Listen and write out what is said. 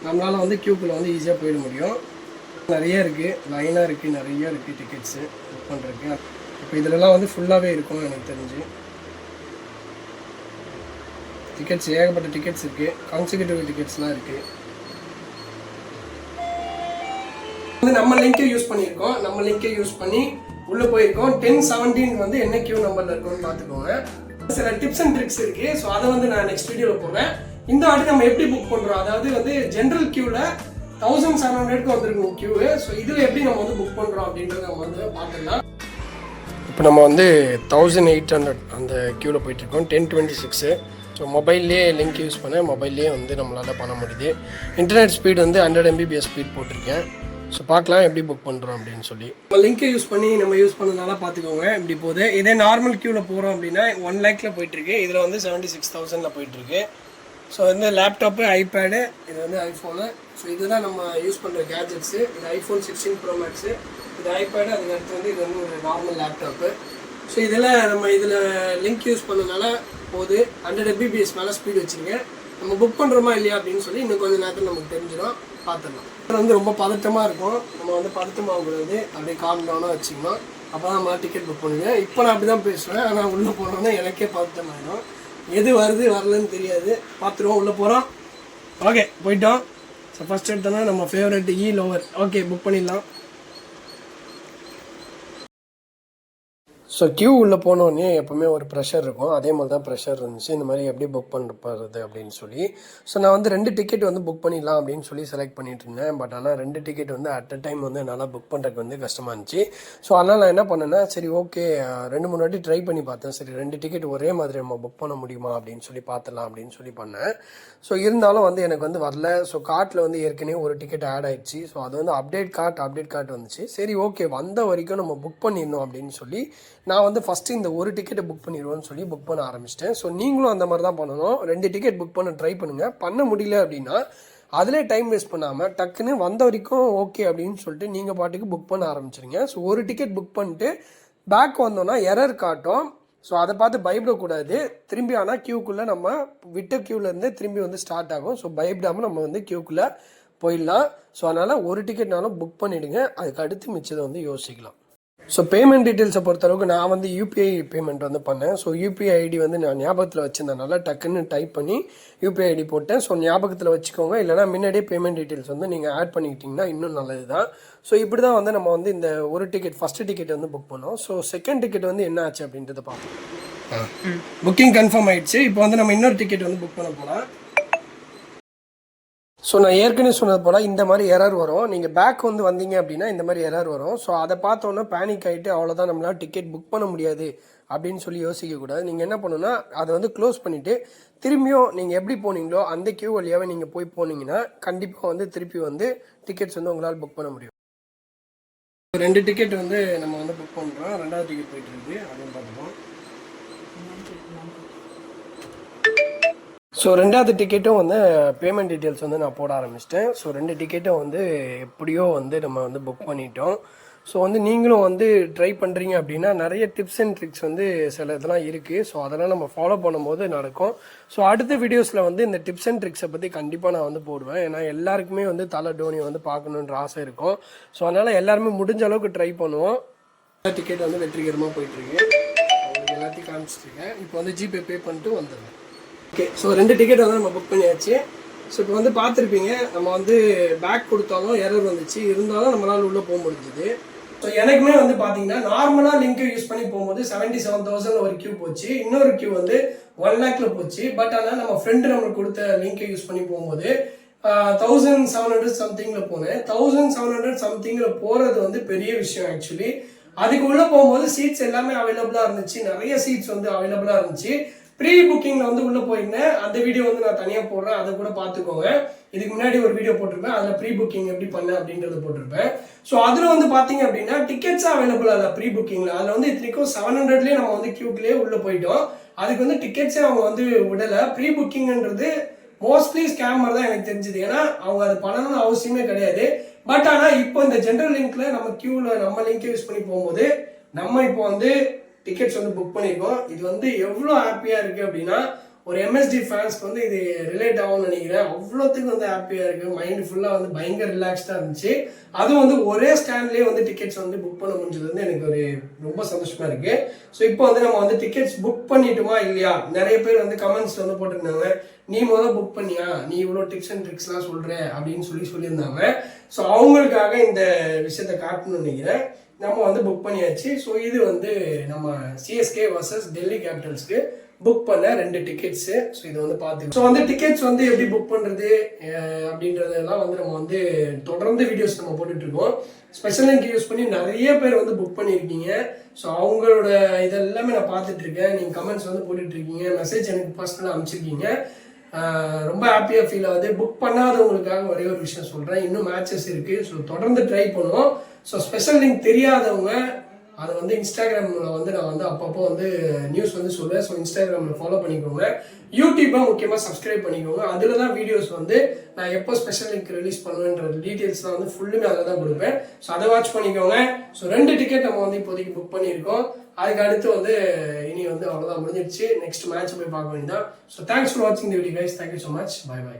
நம்மளால் வந்து க்யூக்குள்ளே வந்து ஈஸியாக போயிட முடியும். நிறைய இருக்குது, லைனாக இருக்குது, நிறைய இருக்குது டிக்கெட்ஸு புக் பண்ணுறதுக்கு. இப்போ இதிலலாம் வந்து ஃபுல்லாகவே இருக்கும்னு எனக்கு தெரிஞ்சு. டிக்கெட்ஸ் ஏகப்பட்ட டிக்கெட்ஸ் இருக்குது, கான்சிக்யூட்டிவ் டிக்கெட்ஸ்லாம் இருக்குது. வந்து நம்ம லிங்க்கை யூஸ் பண்ணியிருக்கோம், நம்ம லிங்க்கை யூஸ் பண்ணி உள்ளே போயிருக்கோம். 10-17 வந்து என்ன கியூ நம்பரில் இருக்கும்னு பார்த்துக்கோங்க. சில டிப்ஸ் அண்ட் ட்ரிக்ஸ் இருக்குது, ஸோ அதை வந்து நான் நெக்ஸ்ட் வீடியோவில் போடுறேன். இந்த வாட்டி நம்ம எப்படி புக் பண்ணுறோம், அதாவது வந்து ஜென்ரல் கியூவில் 1700க்கு வந்துருக்கும் கியூவு. ஸோ இதில் எப்படி நம்ம வந்து புக் பண்ணுறோம் அப்படின்றத நம்ம வந்து பார்த்துக்கலாம். இப்போ நம்ம வந்து 1800 அந்த கியூவில் போயிட்டுருக்கோம். 1026. ஸோ மொபைல்லே லிங்க் யூஸ் பண்ண மொபைல்லே வந்து நம்மளால் பண்ண முடியுது. இன்டர்நெட் ஸ்பீட் வந்து 100 Mbps ஸ்பீட் போட்டிருக்கேன். ஸோ பார்க்கலாம் எப்படி புக் பண்ணுறோம் அப்படின்னு சொல்லி. நம்ம லிங்க்கை யூஸ் பண்ணி நம்ம யூஸ் பண்ணதுனால பார்த்துக்கோங்க இப்படி போகுது. இதே நார்மல் கியூவில் போகிறோம் அப்படின்னா 1 lakhல போயிட்டுருக்கு. இதில் வந்து 76,000ல் போயிட்டுருக்கு. ஸோ வந்து லேப்டாப்பு, ஐபேடு, இது வந்து ஐஃபோனு. ஸோ இதுதான் நம்ம யூஸ் பண்ணுற கேஜெட்ஸு. இது iPhone 16 Pro Max, இது ஐபேடு, அதுக்கடுத்து வந்து இது வந்து ஒரு நார்மல் லேப்டாப்பு. ஸோ இதில் நம்ம இதில் லிங்க் யூஸ் பண்ணதுனால போகுது. 100 Mbps மேலே ஸ்பீட் வச்சுருங்க. நம்ம புக் பண்ணுறோமா இல்லையா அப்படின்னு சொல்லி இன்னும் கொஞ்சம் நேரத்தில் நமக்கு தெரிஞ்சிடும். பார்த்துடலாம். இது வந்து ரொம்ப பதட்டமாக இருக்கும். நம்ம வந்து பதட்டமாகக்கூடாது, அப்படியே காம் டவுனாக வச்சுக்கணும். அப்போ தான் நம்ம டிக்கெட் புக் பண்ணுவேன். இப்போ நான் அப்படி தான் பேசுவேன், ஆனால் உள்ளே போனோன்னா எனக்கே பதட்டமாகிடும். எது வருது வரலன்னு தெரியாது. பார்த்துருவோம், உள்ளே போகிறோம். ஓகே, போயிட்டோம். ஸோ ஃபஸ்ட் எடுத்தோன்னா நம்ம ஃபேவரட் லோவர். ஓகே, புக் பண்ணிடலாம். ஸோ கியூ உள்ளே போனோடனே எப்போவுமே ஒரு ப்ரெஷர் இருக்கும். அதே மாதிரி தான் ப்ரெஷர் இருந்துச்சு. இந்த மாதிரி எப்படி புக் பண்ணுறது அப்படின்னு சொல்லி. ஸோ நான் வந்து 2 டிக்கெட் வந்து புக் பண்ணிடலாம் அப்படின்னு சொல்லி செலக்ட் பண்ணிட்டு இருந்தேன். பட் ஆனால் 2 டிக்கெட் வந்து அட் அ டைம் வந்து என்னால் புக் பண்ணுறதுக்கு வந்து கஷ்டமாக இருந்துச்சு. ஸோ அதனால் நான் என்ன பண்ணேன்னா, சரி ஓகே 2-3 வாட்டி ட்ரை பண்ணி பார்த்தேன். சரி 2 டிக்கெட் ஒரே மாதிரி நம்ம புக் பண்ண முடியுமா அப்படின்னு சொல்லி பார்த்துலாம் அப்படின்னு சொல்லி பண்ணேன். ஸோ இருந்தாலும் வந்து எனக்கு வந்து வரல. ஸோ கார்ட்டில் வந்து ஏற்கனவே ஒரு டிக்கெட் ஆட் ஆகிடுச்சு. ஸோ அது வந்து அப்டேட் கார்ட் வந்துச்சு. சரி ஓகே வந்த வரைக்கும் நம்ம புக் பண்ணிடணும் அப்படின்னு சொல்லி நான் வந்து ஃபஸ்ட்டு இந்த ஒரு டிக்கெட்டை புக் பண்ணிடுவோன்னு சொல்லி புக் பண்ண ஆரம்பிச்சிட்டேன். ஸோ நீங்களும் அந்த மாதிரி தான் பண்ணணும். 2 டிக்கெட் புக் பண்ண ட்ரை பண்ணுங்கள். பண்ண முடியல அப்படின்னா அதிலே டைம் வேஸ்ட் பண்ணாமல் டக்குன்னு வந்த வரைக்கும் ஓகே அப்படின்னு சொல்லிட்டு நீங்கள் பாட்டுக்கு புக் பண்ண ஆரம்பிச்சிருங்க. ஸோ ஒரு டிக்கெட் புக் பண்ணிட்டு பேக் வந்தோன்னா எரர் காட்டும். ஸோ அதை பார்த்து பயப்படக்கூடாது. திரும்பி ஆனால் க்யூக்குள்ளே நம்ம விட்ட க்யூலேருந்து திரும்பி வந்து ஸ்டார்ட் ஆகும். ஸோ பயப்படாமல் நம்ம வந்து க்யூக்குள்ளே போயிடலாம். ஸோ அதனால் ஒரு டிக்கெட்னாலும் புக் பண்ணிவிடுங்க. அதுக்கு அடுத்து மிச்சத்தை வந்து யோசிக்கலாம். ஸோ பேமெண்ட் டீட்டெயில்ஸை பொறுத்தளவுக்கு நான் வந்து யூபிஐ பேமெண்ட் வந்து பண்ணேன். ஸோ யூபிஐ ஐடி வந்து நான் ஞாபகத்தில் வச்சுருந்தனால டக்குன்னு டைப் பண்ணி யூபிஐ ஐடி போட்டேன். ஸோ ஞாபகத்தில் வச்சுக்கோங்க, இல்லைனா முன்னாடியே பேமெண்ட் டீட்டெயில்ஸ் வந்து நீங்கள் ஆட் பண்ணிக்கிட்டிங்கன்னா இன்னும் நல்லது தான். ஸோ இப்படி தான் வந்து நம்ம வந்து இந்த ஒரு டிக்கெட் ஃபஸ்ட்டு டிக்கெட் வந்து புக் பண்ணோம். ஸோ செகண்ட் டிக்கெட் வந்து என்ன ஆச்சு அப்படின்றத பார்ப்போம். புக்கிங் கன்ஃபார்ம் ஆகிடுச்சு. இப்போ வந்து நம்ம இன்னொரு டிக்கெட் வந்து புக் பண்ண போகலாம். ஸோ நான் ஏற்கனவே சொன்னது போல் இந்த மாதிரி எரர் வரும். நீங்கள் பேக் வந்து வந்தீங்க அப்படின்னா இந்த மாதிரி எரர் வரும். ஸோ அதை பார்த்தோன்னா பேனிக் ஆகிட்டு அவ்வளோதான் நம்மளால் டிக்கெட் புக் பண்ண முடியாது அப்படின்னு சொல்லி யோசிக்கக்கூடாது. நீங்கள் என்ன பண்ணணும்னா அதை வந்து க்ளோஸ் பண்ணிவிட்டு திரும்பியும் நீங்கள் எப்படி போனீங்களோ அந்த கியூ வழியாகவே நீங்கள் போய் போனீங்கன்னா கண்டிப்பாக வந்து திருப்பி வந்து டிக்கெட்ஸ் வந்து உங்களால் புக் பண்ண முடியும். 2 டிக்கெட் வந்து நம்ம வந்து புக் பண்ணுறோம். 2வது டிக்கெட் போயிட்டு இருக்கு, அப்படின்னு பார்த்துப்போம். ஸோ 2வது டிக்கெட்டும் வந்து பேமெண்ட் டீட்டெயில்ஸ் வந்து நான் போட ஆரம்பிச்சிட்டேன். ஸோ 2 டிக்கெட்டும் வந்து எப்படியோ வந்து நம்ம வந்து புக் பண்ணிட்டோம். ஸோ வந்து நீங்களும் வந்து ட்ரை பண்ணுறீங்க அப்படின்னா நிறைய டிப்ஸ் அண்ட் ட்ரிக்ஸ் வந்து சில இதெல்லாம் இருக்குது. ஸோ அதெல்லாம் நம்ம ஃபாலோ பண்ணும்போது நடக்கும். ஸோ அடுத்த வீடியோஸில் வந்து இந்த டிப்ஸ் அண்ட் ட்ரிக்ஸை பற்றி கண்டிப்பாக நான் வந்து போடுவேன். ஏன்னா எல்லாருக்குமே வந்து தலை டோனி வந்து பார்க்கணுன்ற ஆசை இருக்கும். ஸோ அதனால் எல்லாருமே முடிஞ்ச அளவுக்கு ட்ரை பண்ணுவோம். டிக்கெட் வந்து வெற்றிகரமாக போயிட்டுருக்கு. அவங்களுக்கு எல்லாத்தையும் காமிச்சிட்ருக்கேன். இப்போ வந்து ஜிபே பே பண்ணிட்டு வந்துடுறேன். ஓகே, ஸோ 2 டிக்கெட் வந்து நம்ம புக் பண்ணியாச்சு. ஸோ இப்போ வந்து பார்த்துருப்பீங்க, நம்ம வந்து பேக் கொடுத்தாலும் எரர் வந்துச்சு, இருந்தாலும் நம்மளால் உள்ளே போக முடிஞ்சுது. ஸோ எனக்குமே வந்து பார்த்தீங்கன்னா நார்மலாக லிங்க்கை யூஸ் பண்ணி போகும்போது 77,000 ஒரு கியூ போச்சு. இன்னொரு கியூ வந்து 1 lakhல போச்சு. பட் ஆனால் நம்ம ஃப்ரெண்டு நம்மளுக்கு கொடுத்த லிங்க்கை யூஸ் பண்ணி போகும்போது 1700 சம்திங்கில் போனேன். 1700 சம்திங்கில் போகிறது வந்து பெரிய விஷயம் ஆக்சுவலி. அதுக்கு உள்ளே போகும்போது சீட்ஸ் எல்லாமே அவைலபிளாக இருந்துச்சு. நிறைய சீட்ஸ் வந்து அவைலபிளாக இருந்துச்சு. ப்ரீ புக்கிங்கில் வந்து உள்ளே போயிருந்தேன். அந்த வீடியோ வந்து நான் தனியாக போடுறேன், அதை கூட பார்த்துக்கோங்க. இதுக்கு முன்னாடி ஒரு வீடியோ போட்டிருப்பேன், அதில் ப்ரீ புக்கிங் எப்படி பண்ணேன் அப்படின்றத போட்டிருப்பேன். ஸோ அதில் வந்து பார்த்தீங்க அப்படின்னா டிக்கெட்ஸாக அவைலபிளாக இல்லை ப்ரீ புக்கிங்கில். அதில் வந்து இத்தனைக்கும் 700லேயே நம்ம வந்து கியூக்குள்ளேயே உள்ளே போயிட்டோம். அதுக்கு வந்து டிக்கெட்ஸே அவங்க வந்து விடலை. ப்ரீ புக்கிங்ன்றது மோஸ்ட்லி ஸ்கேமர் தான் எனக்கு தெரிஞ்சுது. ஏன்னா அவங்க அது பண்ணணும்னு அவசியமே கிடையாது. பட் ஆனால் இப்போ இந்த ஜென்ரல் லிங்க்ல நம்ம கியூவில் நம்ம லிங்க்கை யூஸ் பண்ணி போகும்போது நம்ம இப்போ வந்து டிக்கெட்ஸ் வந்து புக் பண்ணியிருக்கோம். இது வந்து எவ்வளோ ஹாப்பியாக இருக்குது அப்படின்னா ஒரு எம்எஸ்டி ஃபேன்ஸ்க்கு வந்து இது ரிலேட் ஆகும்னு நினைக்கிறேன். அவ்வளோத்துக்கு வந்து ஹாப்பியாக இருக்குது. மைண்டு ஃபுல்லாக வந்து பயங்கர ரிலாக்ஸ்டாக இருந்துச்சு. அதுவும் வந்து ஒரே ஸ்டாண்ட்லேயே வந்து டிக்கெட்ஸ் வந்து புக் பண்ண முடிஞ்சது வந்து எனக்கு ஒரு ரொம்ப சந்தோஷமாக இருக்குது. ஸோ இப்போ வந்து நம்ம வந்து டிக்கெட்ஸ் புக் பண்ணிட்டோமா இல்லையா, நிறைய பேர் வந்து கமெண்ட்ஸில் வந்து போட்டிருந்தாங்க, நீ புக் பண்ணியா, நீ இவ்வளோ டிப்ஸ் அண்ட் ட்ரிக்ஸ்லாம் சொல்கிற அப்படின்னு சொல்லியிருந்தாங்க. ஸோ அவங்களுக்காக இந்த விஷயத்தை காட்டணும்னு நினைக்கிறேன். நம்ம வந்து புக் பண்ணியாச்சு. ஸோ இது வந்து நம்ம சிஎஸ்கே வர்சஸ் டெல்லி கேபிட்டல்ஸ்க்கு புக் பண்ண 2 டிக்கெட்ஸு. ஸோ இதை வந்து பார்த்து ஸோ வந்து டிக்கெட்ஸ் வந்து எப்படி புக் பண்ணுறது அப்படின்றதெல்லாம் வந்து நம்ம வந்து தொடர்ந்து வீடியோஸ் நம்ம போட்டுட்ருக்கோம். ஸ்பெஷல் லிங்க் யூஸ் பண்ணி நிறைய பேர் வந்து புக் பண்ணியிருக்கீங்க. ஸோ அவங்களோட இதெல்லாமே நான் பார்த்துட்ருக்கேன். நீங்கள் கமெண்ட்ஸ் வந்து போட்டுட்ருக்கீங்க, மெசேஜ் எனக்கு பர்சனலாக அனுப்பிச்சிருக்கீங்க. ரொம்ப ஹாப்பியாக ஃபீல் ஆகுது. புக் பண்ணாதவங்களுக்காக ஒரே ஒரு விஷயம் சொல்கிறேன், இன்னும் மேட்சஸ் இருக்குது. ஸோ தொடர்ந்து ட்ரை பண்ணுவோம். ஸோ ஸ்பெஷல் லிங்க் தெரியாதவங்க அதை வந்து இன்ஸ்டாகிராமில் வந்து நான் வந்து அப்பப்போ வந்து நியூஸ் வந்து சொல்லுவேன். ஸோ இன்ஸ்டாகிராமில் ஃபாலோ பண்ணிக்கோங்க. யூடியூப்பை முக்கியமாக சப்ஸ்கிரைப் பண்ணிக்கோங்க. அதில் தான் வீடியோஸ் வந்து நான் எப்போ ஸ்பெஷல் லிங்க் ரிலீஸ் பண்ணுவேன்ற டீட்டெயில்ஸ்லாம் வந்து ஃபுல்லுமே அதில் தான் கொடுப்பேன். ஸோ அதை வாட்ச் பண்ணிக்கோங்க. ஸோ 2 டிக்கெட் நம்ம வந்து இப்போதைக்கு புக் பண்ணியிருக்கோம். அதுக்கு அடுத்து வந்து இனி வந்து அவ்வளோதான், முடிஞ்சிடுச்சு. நெக்ஸ்ட் மேட்ச் போய் பார்க்க வேண்டியதான். ஸோ தேங்க்ஸ் ஃபார் வாட்சிங் the video guys. Thank you so much. Bye by.